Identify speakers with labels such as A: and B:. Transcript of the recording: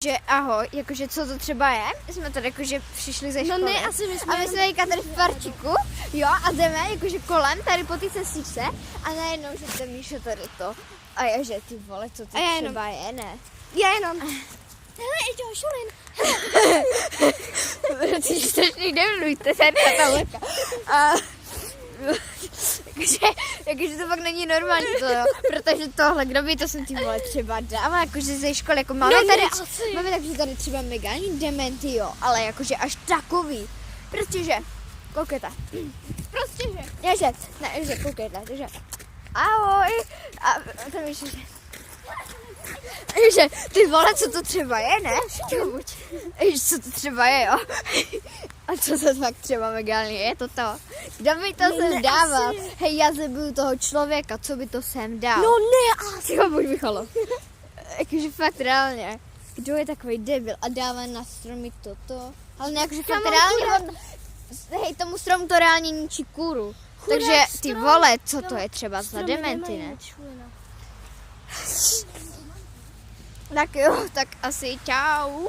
A: Že ahoj, jakože co to třeba je? Jsme tady jakože přišli ze školy.
B: No ne, asi my jsme...
A: A my jsme tady v parčiku, jo, a jdeme jakože kolem tady po té cestičce a najednou, že ten Míšo tady to. A já, že ty vole, co to třeba je, ne?
B: Já jenom. Hele, jde o šurin.
A: Protože strašně demlujte, tady ta leka. A jakože to fakt není normální to, jo, protože tohle, kdo by to sem ty vole třeba dával, jakože ze školy, jako máme
B: No
A: tady,
B: asi.
A: máme takže tady třeba megální dementy, jo, ale jakože až takový, protože, koukejte, že koukejte, takže, ahoj, a to víš, že ty vole, co to třeba je, ne? Co to třeba je, jo? A co to tak třeba megální je, to? Kdo by to sem dával? Hej, já zabuju toho člověka, co by to sem dal?
B: No ne, asi.
A: Tyho, buď Michalo. Jakože fakt reálně. Kdo je takový debil a dává na stromy toto? Ale ne, jakože fakt reálně, hej, tomu stromu to reálně ničí kůru. Takže ty vole, co to je třeba za dementy, ne? Tak jo, tak asi čau.